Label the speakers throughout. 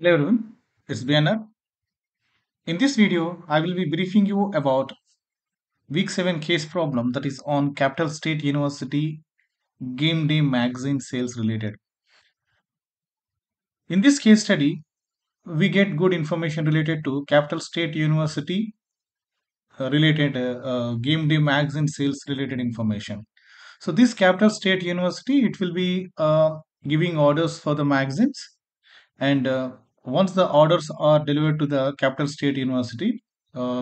Speaker 1: Hello everyone, it's BNR. In this video, I will be briefing you about week 7 case problem that is on Capital State University game day magazine sales related. In this case study, we get good information related to Capital State University related game day magazine sales related information. So this Capital State University, it will be giving orders for the magazines, and once the orders are delivered to the Capital State University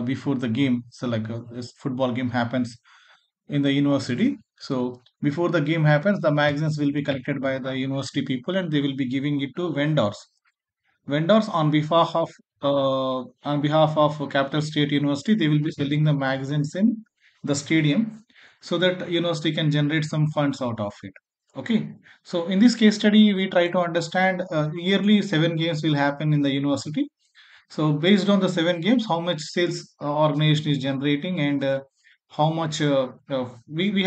Speaker 1: before the game, so like this football game happens in the university. So before the game happens, the magazines will be collected by the university people, and they will be giving it to vendors. Vendors on behalf of Capital State University, they will be selling the magazines in the stadium so that university can generate some funds out of it. Okay, so in this case study, we try to understand yearly 7 games will happen in the university. So based on the 7 games, how much sales organization is generating, and how much we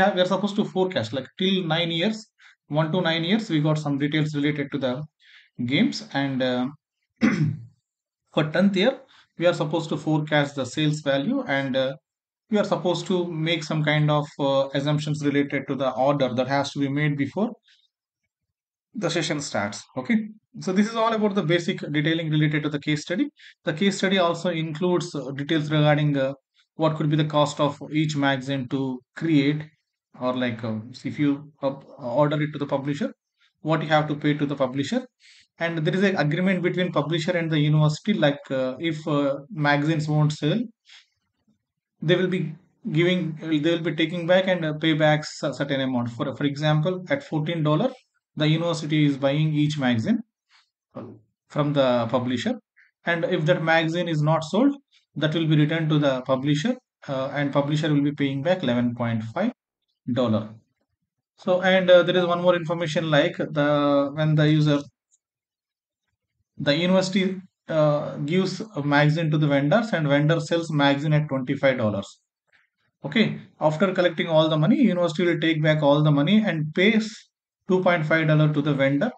Speaker 1: are supposed to forecast like till 9 years, 1 to 9 years. We got some details related to the games, and for 10th year, we are supposed to forecast the sales value, and we are supposed to make some kind of assumptions related to the order that has to be made before the session starts. Okay, so this is all about the basic detailing related to the case study. The case study also includes details regarding what could be the cost of each magazine to create, or like if you order it to the publisher, what you have to pay to the publisher. And there is an agreement between publisher and the university, like if magazines won't sell, they will be they will be taking back and pay back certain amount. For example, at $14, the university is buying each magazine uh, from the publisher, and if that magazine is not sold, that will be returned to the publisher, and publisher will be paying back $11.5. So, and there is one more information, like the when the university gives a magazine to the vendors, and vendor sells magazine at $25. Okay, after collecting all the money, university will take back all the money and pays $2.5 to the vendor,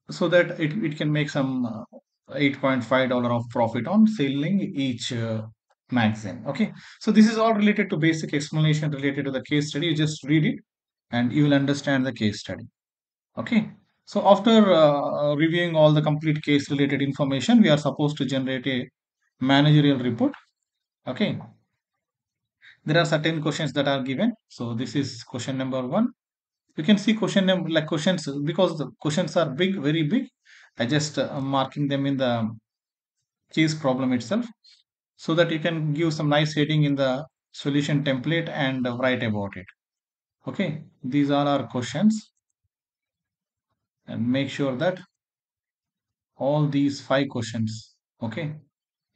Speaker 1: so that it can make some $8.5 of profit on selling each magazine. Okay, so this is all related to basic explanation related to the case study. You just read it and you will understand the case study. Okay, so after reviewing all the complete case related information, we are supposed to generate a managerial report. Okay, there are certain questions that are given. So this is question number one. You can see question number, like questions, because the questions are big, very big. I just marking them in the case problem itself, so that you can give some nice heading in the solution template and write about it. Okay, these are our questions, and make sure that all these 5 questions. Okay,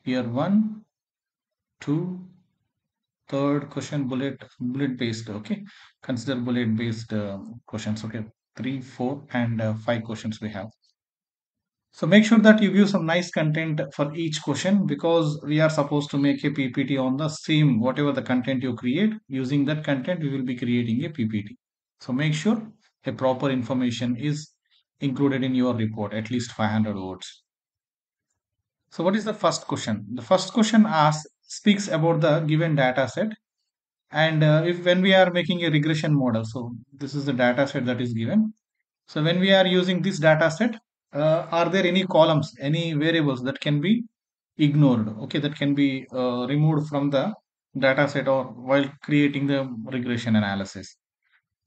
Speaker 1: here one, two, third question bullet based. Okay, consider bullet based questions. Okay, three, four, and 5 questions we have. So make sure that you give some nice content for each question, because we are supposed to make a PPT on the same whatever the content you create. Using that content, we will be creating a PPT. So make sure a proper information is included in your report, at least 500 words. So what is the first question? The first question asks speaks about the given data set, and if when we are making a regression model, so this is the data set that is given. So when we are using this data set, are there any columns, any variables that can be ignored? Okay, that can be removed from the data set or while creating the regression analysis.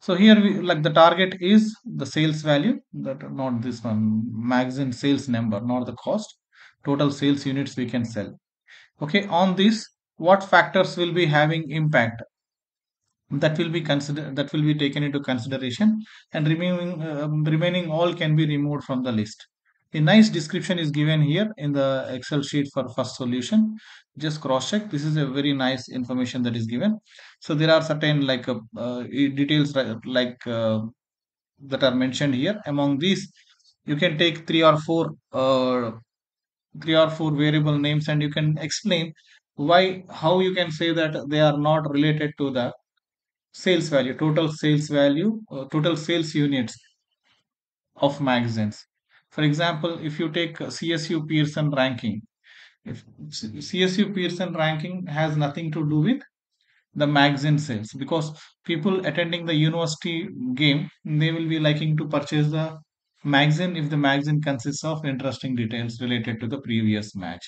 Speaker 1: So here we like the target is the sales value, that not this one, magazine sales number, not the cost, total sales units we can sell. Okay, on this, what factors will be having impact, that will be taken into consideration, and remaining all can be removed from the list. A nice description is given here in the Excel sheet for first solution. Just cross check, this is a very nice information that is given. So there are certain like details like that are mentioned here. Among these, you can take three or four variable names, and you can explain why, how you can say that they are not related to the sales value, total sales units of magazines. For example, if you take CSU Pearson ranking, if CSU Pearson ranking has nothing to do with the magazine sales, because people attending the university game, they will be liking to purchase the magazine if the magazine consists of interesting details related to the previous match.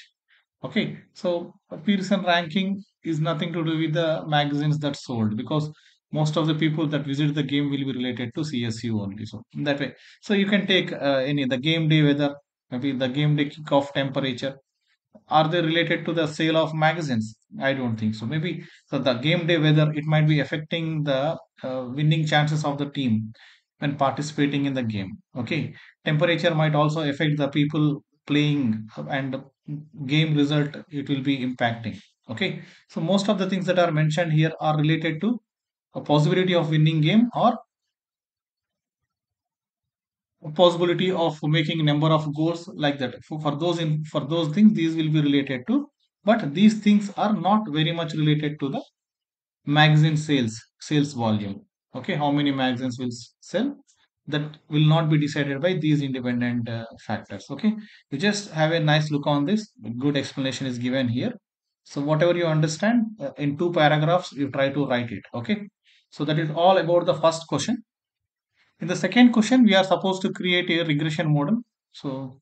Speaker 1: Okay, so Pearson ranking is nothing to do with the magazines that sold, because most of the people that visit the game will be related to CSU only. So in that way, so you can take any the game day weather, maybe the game day kickoff temperature. Are they related to the sale of magazines? I don't think so. Maybe so the game day weather, it might be affecting the winning chances of the team when participating in the game. Okay, temperature might also affect the people playing, and game result it will be impacting. Okay, so most of the things that are mentioned here are related to a possibility of winning game, or possibility of making number of goals, like that. For those things, these will be related to, but these things are not very much related to the magazine sales volume. Okay, how many magazines will sell, that will not be decided by these independent factors. Okay, you just have a nice look on this. Good explanation is given here. So whatever you understand in two paragraphs, you try to write it. Okay, so that is all about the first question. In the second question, we are supposed to create a regression model. So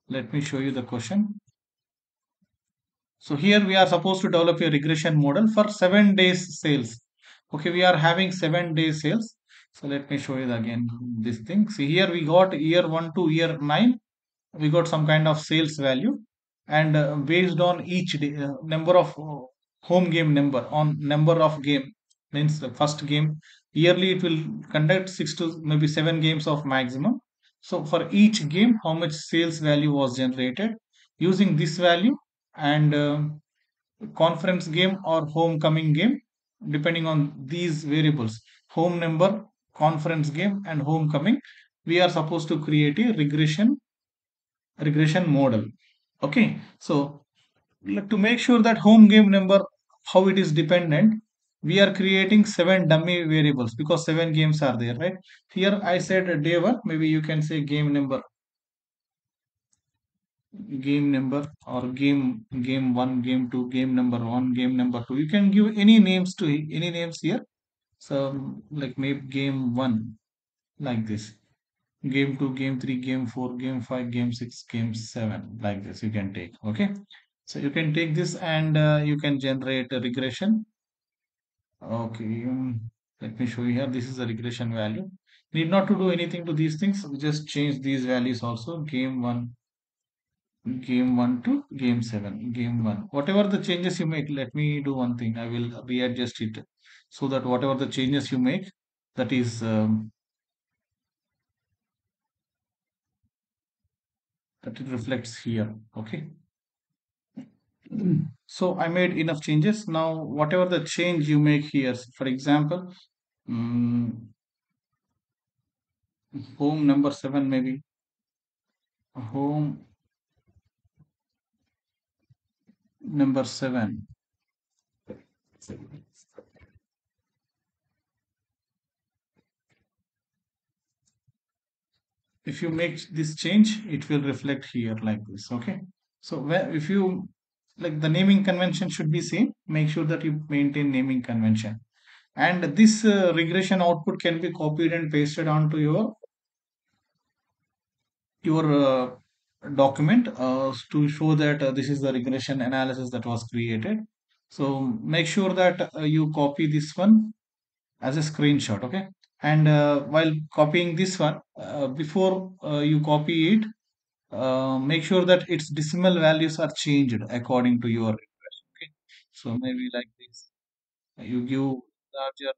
Speaker 1: let me show you the question. So here we are supposed to develop a regression model for 7 days sales. Okay, we are having 7 days sales. So let me show you again this thing. See here we got year 1 to year 9. We got some kind of sales value, and based on each day, number of home game number on number of game, means the first game yearly it will conduct 6 to maybe 7 games of maximum. So for each game, how much sales value was generated using this value, and conference game or homecoming game, depending on these variables, home number, conference game, and homecoming, we are supposed to create a regression model. Okay, so to make sure that home game number, how it is dependent, we are creating 7 dummy variables, because 7 games are there, right? Here I said day one, maybe you can say game number, or game one, game two, game number one, game number two. You can give any names to any names here. So like maybe game one, like this. Game 2, game 3, game 4, game 5, game 6, game 7, like this you can take. Okay, so you can take this, and you can generate a regression. Okay, let me show you here. This is the regression value. Need not to do anything to these things. We just change these values also. Game 1 to game 7, game 1. Whatever the changes you make, let me do one thing. I will readjust it, so that whatever the changes you make, that is that it reflects here. Okay. So I made enough changes. Now, whatever the change you make here, for example, mm, home number 7, maybe home number 7. If you make this change, it will reflect here like this. Okay. So if you like, the naming convention should be same. Make sure that you maintain naming convention. And this regression output can be copied and pasted onto your document to show that this is the regression analysis that was created. So make sure that you copy this one as a screenshot. Okay, and while copying this one, before you copy it, make sure that its decimal values are changed according to your request. Okay, so maybe like this, you give larger.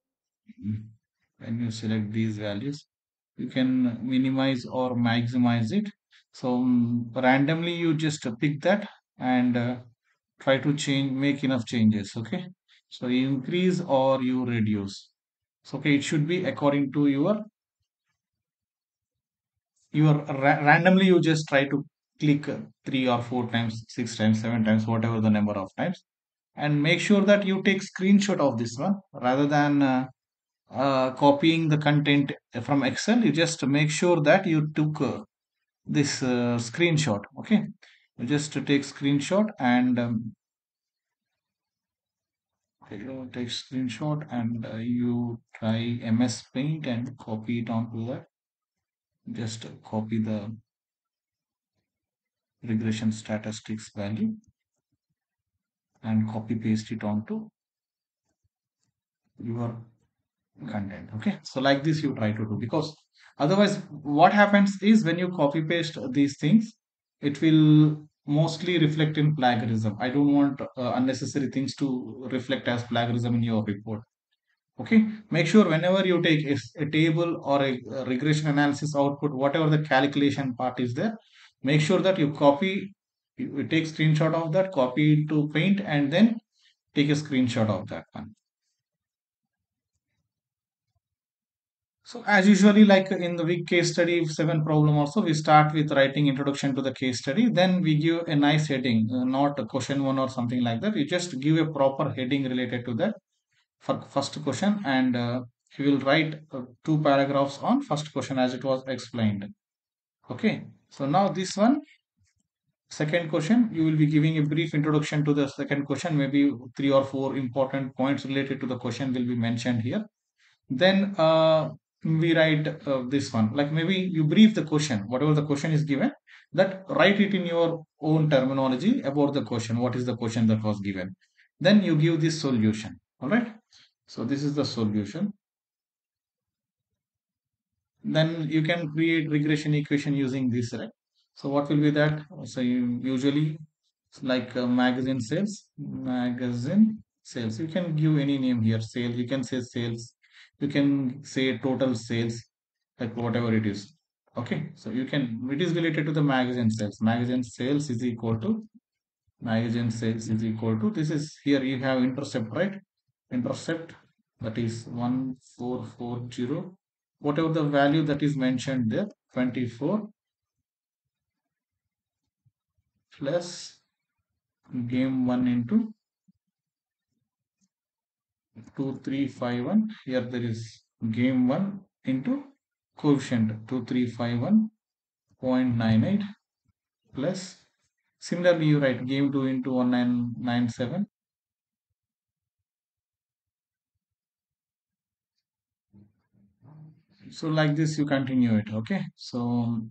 Speaker 1: When you select these values, you can minimize or maximize it. So randomly you just pick that, and try to change, make enough changes. Okay, so you increase or you reduce. So okay, it should be according to randomly you just try to click 3 or 4 times, 6 times, 7 times, whatever the number of times, and make sure that you take screenshot of this one, rather than copying the content from Excel. You just make sure that you took this screenshot. Okay, you just take screenshot and take screenshot and you try MS Paint and copy it onto that. Just copy the regression statistics value and copy paste it onto your content. Okay, so like this you try to do, because otherwise what happens is when you copy paste these things, it will mostly reflect in plagiarism. I don't want unnecessary things to reflect as plagiarism in your report. Okay, make sure whenever you take a table or a regression analysis output, whatever the calculation part is there, make sure that you copy, you take screenshot of that, copy it to Paint, and then take a screenshot of that one. So as usually, like in the week case study 7 problem also, we start with writing introduction to the case study. Then we give a nice heading, not a question one or something like that. We just give a proper heading related to that for first question, and we will write 2 paragraphs on first question as it was explained. Okay. So now this one, second question, you will be giving a brief introduction to the second question. Maybe 3 or 4 important points related to the question will be mentioned here. Then we write this one, like maybe you brief the question, whatever the question is given, that write it in your own terminology about the question, what is the question that was given. Then you give this solution. All right, so this is the solution. Then you can create regression equation using this, right? So what will be that? So you usually, like magazine sales, you can give any name here, sales, you can say sales, you can say total sales, like whatever it is. Okay, so you can, it is related to the magazine sales is equal to, this is, here you have intercept, right? Intercept, that is 1440, whatever the value that is mentioned there, 24 plus game 1 into 2351. Here there is game 1 into coefficient 2351.98 plus, similarly you write game 2 into 1997. So like this you continue it. Okay, so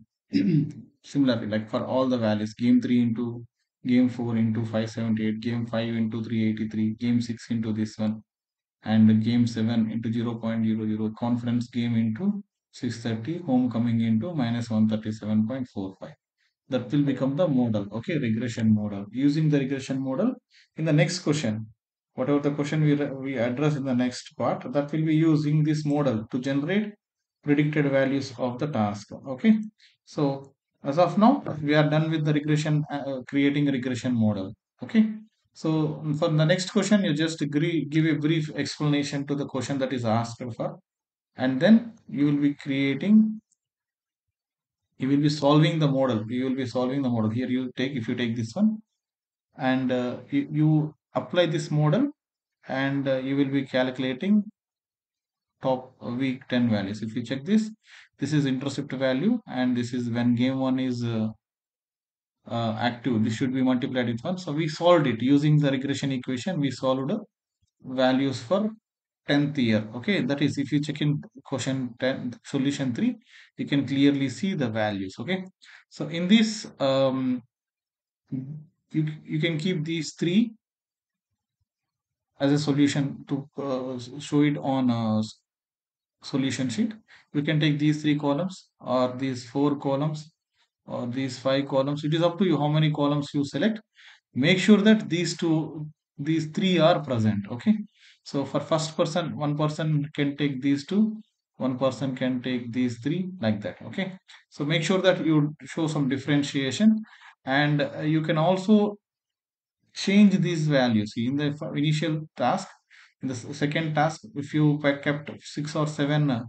Speaker 1: similarly, like for all the values, game 3 into game 4 into 578, game 5 into 383, game 6 into this one, and game 7 into 0.00, conference game into 630, homecoming into minus 137.45. That will become the model. Okay, regression model. Using the regression model in the next question, whatever the question we address in the next part, that will be using this model to generate predicted values of the task. Okay, so as of now we are done with the regression, creating a regression model. Okay, so for the next question you just give a brief explanation to the question that is asked for, and then you will be creating, you will be solving the model, here you take, if you take this one, and you apply this model, and you will be calculating top week 10 values. If you check this, this is intercept value, and this is when game 1 is active, this should be multiplied with 1. So we solved it using the regression equation. We solved values for 10th year. Okay, that is, if you check in question 10 solution 3, you can clearly see the values. Okay, so in this you can keep these 3 as a solution to show it on a solution sheet. You can take these 3 columns or these 4 columns or these 5 columns. It is up to you how many columns you select. Make sure that these 3 are present. Okay, so for first person, one person can take these 2, one person can take these 3, like that. Okay, so make sure that you show some differentiation, and you can also change these values in the initial task. In the second task, if you kept 6 or 7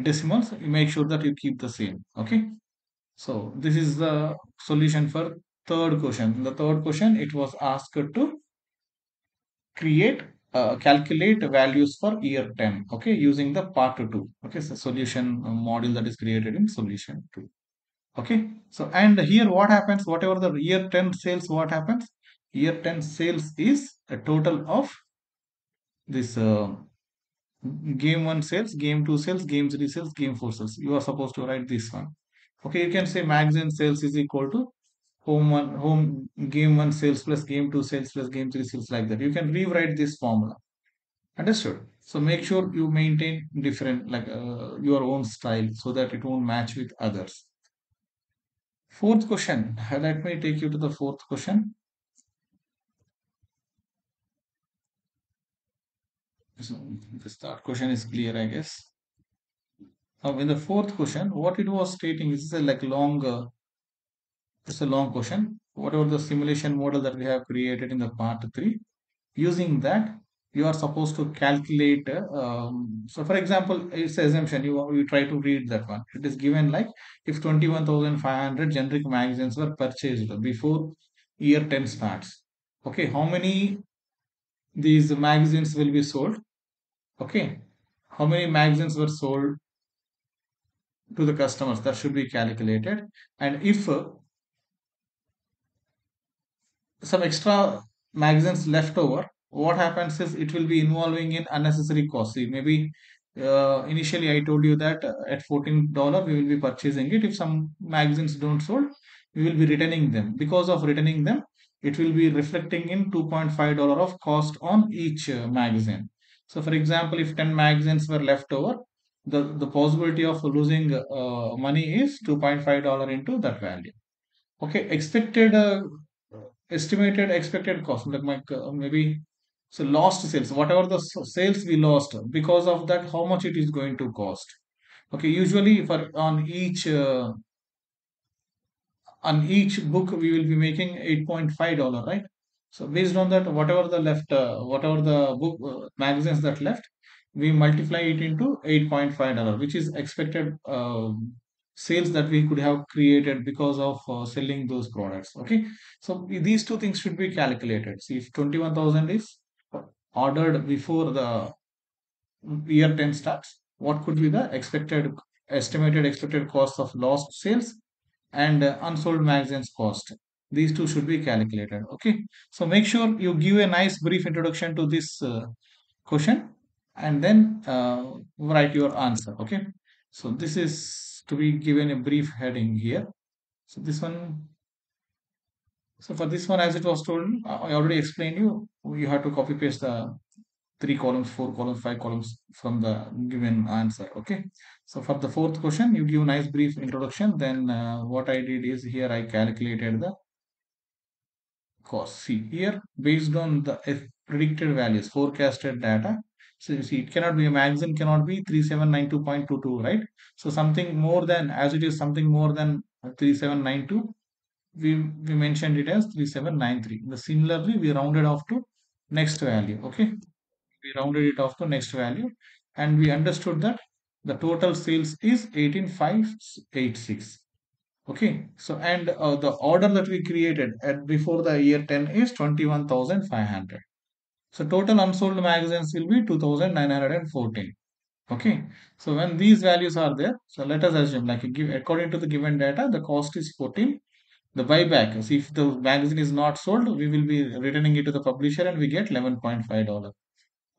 Speaker 1: decimals, you make sure that you keep the same. Okay, so this is the solution for third question. In the third question, it was asked to create calculate values for year 10, okay, using the part 2, okay, so solution module that is created in solution 2. Okay, so and here what happens, whatever the year 10 sales, what happens, year 10 sales is a total of this game 1 sales, game 2 sales, game 3 sales, game 4 sales. You are supposed to write this one. Okay, you can say magazine sales is equal to home game 1 sales plus game 2 sales plus game 3 sales, like that. You can rewrite this formula. Understood? So make sure you maintain different, like your own style, so that it won't match with others. Fourth question. Let me take you to the fourth question. So the start question is clear, I guess. Now, in the fourth question, what it was stating is a like long, it's a long question. Whatever the simulation model that we have created in the part 3, using that, you are supposed to calculate. So, for example, it's assumption. You try to read that one. It is given like if 21,500 generic magazines were purchased before year 10 starts. Okay, how many these magazines will be sold? Okay, how many magazines were sold to the customers, that should be calculated. And if some extra magazines left over, what happens is it will be involving in unnecessary costs. See, maybe initially I told you that at $14 we will be purchasing it. If some magazines don't sold, we will be returning them. Because of returning them, it will be reflecting in $2.5 of cost on each magazine. So for example, if 10 magazines were left over, the possibility of losing money is $2.5 into that value. Okay, expected estimated expected cost, like maybe, so lost sales, whatever the sales we lost, because of that, how much it is going to cost. Okay, usually for on each book we will be making $8.5, right? So based on that, whatever the left, whatever the book magazines that left, we multiply it into $8.5, which is expected sales that we could have created because of selling those products. Okay, so these two things should be calculated. See, if 21,000 is ordered before the year 10 starts, what could be the estimated expected cost of lost sales and unsold magazines cost? These two should be calculated. Okay, so make sure you give a nice brief introduction to this question, and then write your answer. Okay, so this is to be given a brief heading here. So this one, so for this one, as it was told, I already explained you have to copy paste the 3 columns, 4 columns, 5 columns from the given answer. Okay, so for the fourth question, you give nice brief introduction. Then what I did is, here I calculated the cost. See here, based on the predicted values, forecasted data. So you see, it cannot be, a magazine cannot be 3792.22, right? So something more than, as it is something more than 3792, we mentioned it as 3793. Similarly, we rounded off to next value. Okay, we rounded it off to next value, and we understood that the total sales is 18586. Okay, so and the order that we created at before the year 10 is 21,500. So total unsold magazines will be 2,914. Okay, so when these values are there, so let us assume, like, give according to the given data, the cost is 14. The buyback, see, if the magazine is not sold, we will be returning it to the publisher and we get $11.5.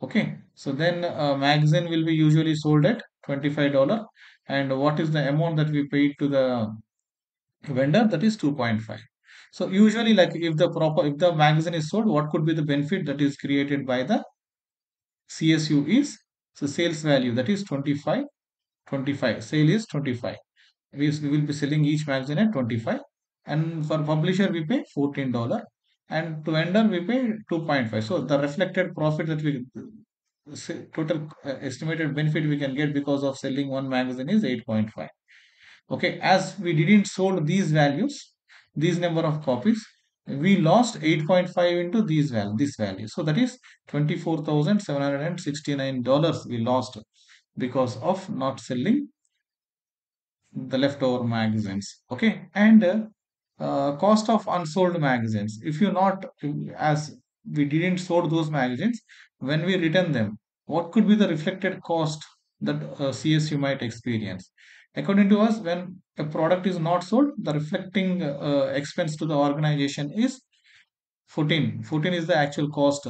Speaker 1: Okay, so then magazine will be usually sold at $25, and what is the amount that we paid to the vendor? That is 2.5. So usually, like, if the magazine is sold, what could be the benefit that is created by the CSU is, so sales value, that is 25, 25. Sale is 25. We will be selling each magazine at 25, and for publisher we pay $14, and to vendor we pay 2.5. So the reflected profit that we total estimated benefit we can get because of selling one magazine is 8.5. Okay, as we didn't sold these values, these number of copies, we lost 8.5 into this value. So that is $24,769 we lost because of not selling the leftover magazines. Okay, and cost of unsold magazines. If you not, as we didn't sold those magazines, when we return them, what could be the reflected cost that CSU might experience? According to us, when a product is not sold, the reflecting expense to the organization is 14 is the actual cost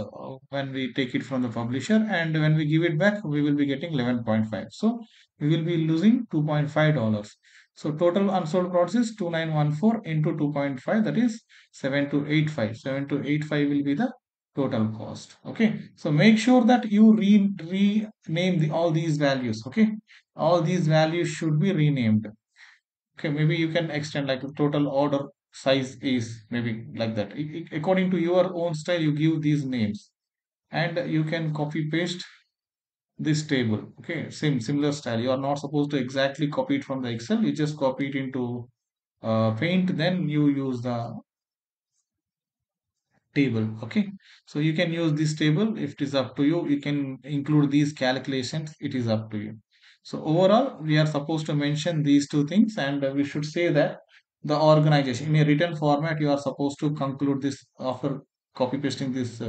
Speaker 1: when we take it from the publisher, and when we give it back we will be getting 11.5. So we will be losing $2.5. So total unsold products is 2914 into 2.5, that is 7285 will be the total cost. Okay, so make sure that you rename all these values. Okay, all these values should be renamed. Okay, maybe you can extend like the total order size is maybe like that. According to your own style, you give these names, and you can copy paste this table. Okay, similar style. You are not supposed to exactly copy it from the Excel. You just copy it into Paint. Then you use the table. Okay, so you can use this table if it is up to you. You can include these calculations, it is up to you. So overall we are supposed to mention these two things, and we should say that the organization in a written format, you are supposed to conclude this after copy pasting this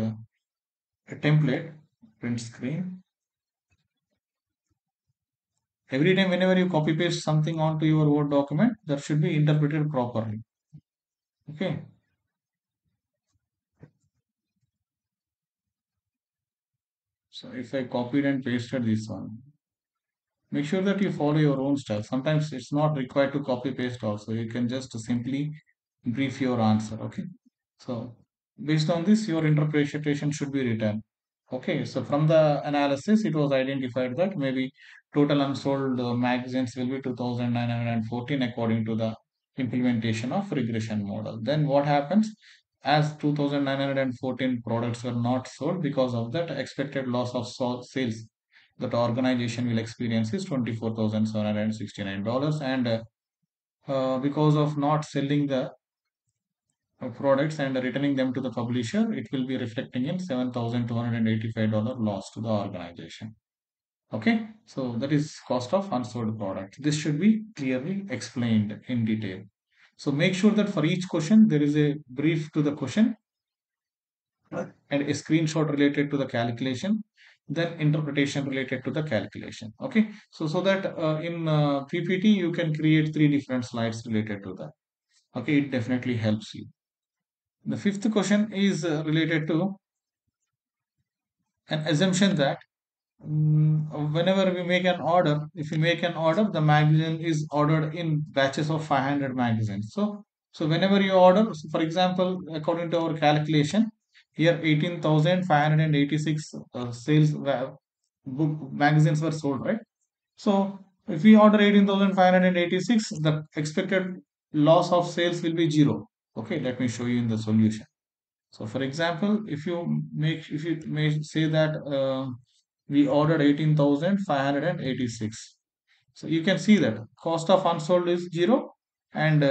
Speaker 1: template. Print screen. Every time whenever you copy paste something onto your Word document, that should be interpreted properly. Okay, so if I copied and pasted this one, make sure that you follow your own style. Sometimes it's not required to copy paste also. You can just simply brief your answer. Okay. So based on this, your interpretation should be written. Okay. So from the analysis, it was identified that maybe total unsold magazines will be 2,914 according to the implementation of regression model. Then what happens? As 2,914 products were not sold, because of that expected loss of sales that organization will experience is $24,769, and because of not selling the products and returning them to the publisher, it will be reflecting in $7,285 loss to the organization. Okay, so that is cost of unsold product. This should be clearly explained in detail. So make sure that for each question there is a brief to the question and a screenshot related to the calculation, then interpretation related to the calculation. Okay, so that in PPT you can create three different slides related to that. Okay, it definitely helps you. The fifth question is related to an assumption that whenever we make an order, if we make an order, the magazine is ordered in batches of 500 magazines. So whenever you order, so for example, according to our calculation, here 18,586 sales book magazines were sold, right? So if we order 18,586, the expected loss of sales will be zero. Okay, let me show you in the solution. So for example, if you may say that we ordered 18,586. So you can see that cost of unsold is zero, and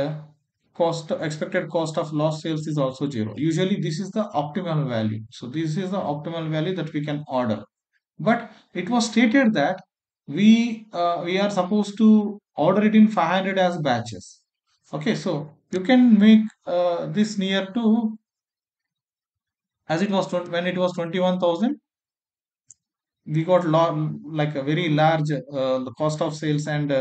Speaker 1: expected cost of lost sales is also zero. Usually this is the optimal value. So this is the optimal value that we can order. But it was stated that we are supposed to order it in 500 as batches. Okay, so you can make this near to, as it was when it was 21,000, we got like a very large the cost of sales and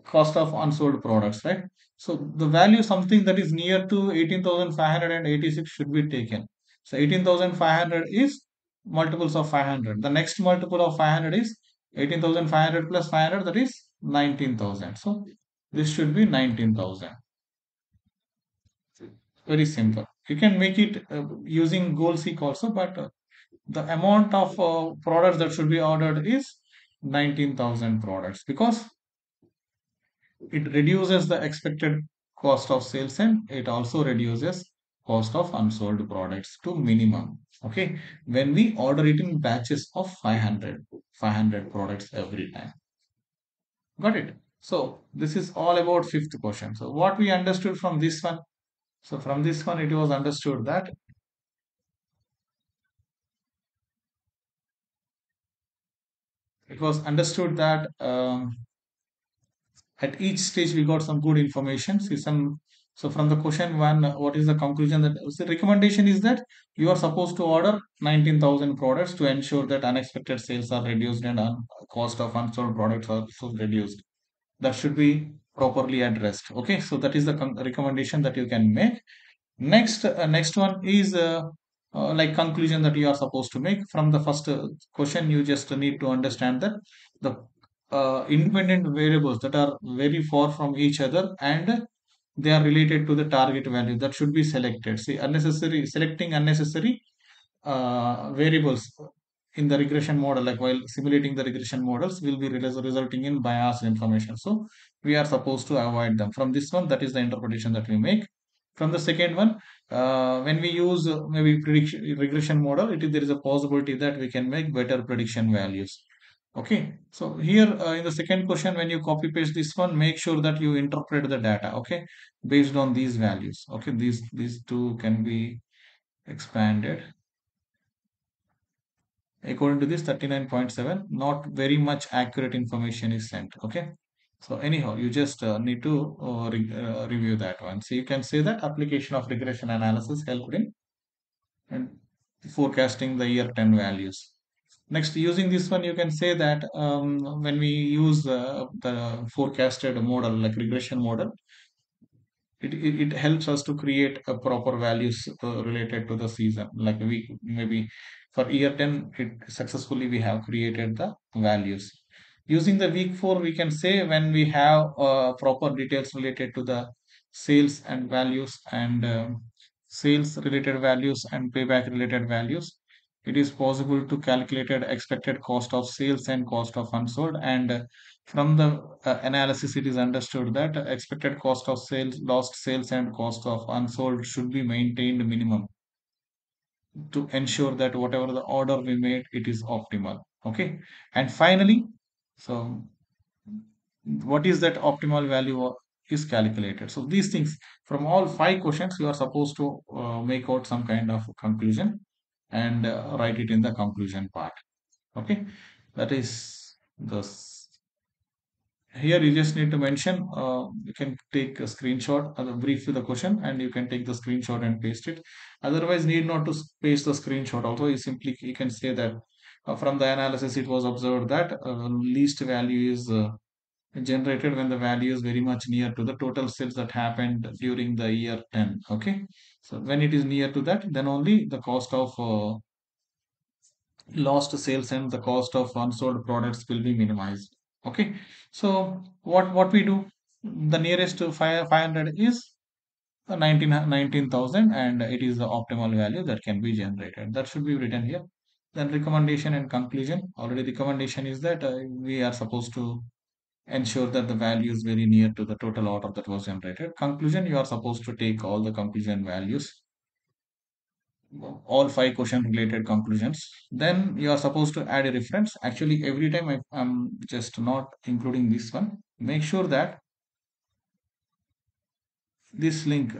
Speaker 1: cost of unsold products, right? So the value something that is near to 18,586 should be taken. So 18,500 is multiples of 500. The next multiple of 500 is 18,500 plus 500, that is 19,000. So this should be 19,000. Very simple. You can make it using goal seek also, but the amount of products that should be ordered is 19,000 products, because it reduces the expected cost of sales, and it also reduces cost of unsold products to minimum. Okay, when we order it in batches of 500 products every time. Got it? So this is all about fifth question. So what we understood from this one? So from this one, it was understood that at each stage we got some good information. See, some So from the question one, what is the conclusion? That the recommendation is that you are supposed to order 19,000 products to ensure that unexpected sales are reduced and cost of unsold products are also reduced. That should be properly addressed. Okay, so that is the recommendation that you can make. Next one is like conclusion that you are supposed to make from the first question. You just need to understand that the independent variables that are very far from each other and they are related to the target value that should be selected. See, unnecessary selecting unnecessary variables in the regression model, like while simulating the regression models, will be resulting in biased information. So we are supposed to avoid them. From this one, that is the interpretation that we make. From the second one, when we use maybe prediction regression model, there is a possibility that we can make better prediction values. Okay, so here in the second question, when you copy paste this one, make sure that you interpret the data. Okay, based on these values. Okay, these two can be expanded according to this 39.7. Not very much accurate information is sent. Okay, so anyhow, you just need to review that one. So you can say that application of regression analysis helped in forecasting the year 10 values. Next, using this one, you can say that when we use the forecasted model, like regression model, it helps us to create a proper values related to the season. Like we maybe for year 10, it successfully we have created the values. Using the week 4, we can say when we have proper details related to the sales and values and sales related values and payback related values, it is possible to calculate expected cost of sales and cost of unsold. And from the analysis, it is understood that expected cost of sales, lost sales, and cost of unsold should be maintained minimum to ensure that whatever the order we made, it is optimal. Okay. And finally, so what is that optimal value is calculated. So these things from all five questions, you are supposed to make out some kind of conclusion and write it in the conclusion part. Okay. That is the here you just need to mention, you can take a screenshot, brief with the question, and you can take the screenshot and paste it. Otherwise, need not to paste the screenshot. Also, you can say that from the analysis, it was observed that least value is generated when the value is very much near to the total sales that happened during the year 10. Okay, so when it is near to that, then only the cost of lost sales and the cost of unsold products will be minimized. Okay, so what we do, the nearest to 500 is 19,000 and it is the optimal value that can be generated. That should be written here. Then recommendation and conclusion. Already recommendation is that we are supposed to ensure that the value is very near to the total order that was generated. Conclusion, you are supposed to take all the conclusion values, all five question related conclusions. Then you are supposed to add a reference. Actually, every time I'm just not including this one. Make sure that this you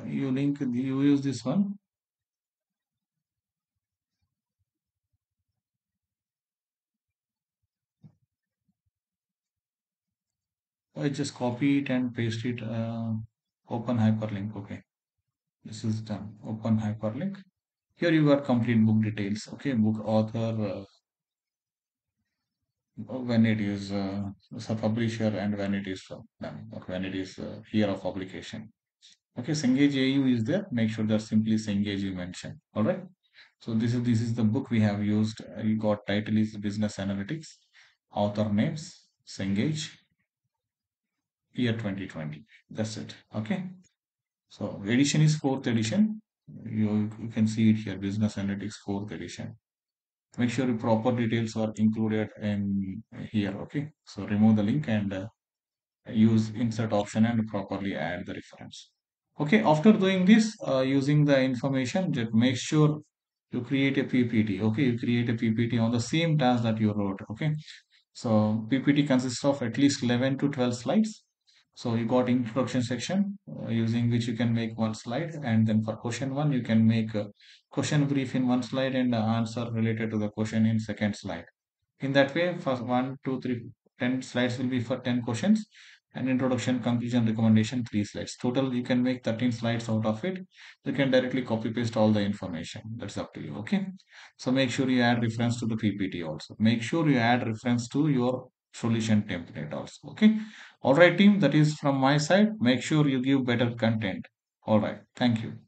Speaker 1: use this one. I just copy it and paste it. Open hyperlink. Okay, this is done. Open hyperlink. Here you got complete book details. Okay, book author, when it is publisher and when it is done, or when it is year of publication. Okay, Cengage AU is there. Make sure that simply Cengage you mention. All right. So this is the book we have used. You got title is Business Analytics, author names Cengage, year 2020. That's it. Okay. So edition is fourth edition. You can see it here, Business Analytics fourth edition. Make sure the proper details are included in here. Okay. So remove the link and use insert option and properly add the reference. Okay, after doing this, using the information, just make sure you create a PPT. Okay, you create a PPT on the same task that you wrote. Okay, so PPT consists of at least 11 to 12 slides. So you got introduction section using which you can make one slide, and then for question one, you can make a question brief in one slide and the answer related to the question in second slide. In that way, first 1, 2, 3, 10 slides will be for 10 questions, and introduction, conclusion, recommendation, 3 slides. Total, you can make 13 slides out of it. You can directly copy paste all the information. That's up to you. Okay. So make sure you add reference to the PPT also. Make sure you add reference to your solution template also. Okay. All right, team. That is from my side. Make sure you give better content. All right. Thank you.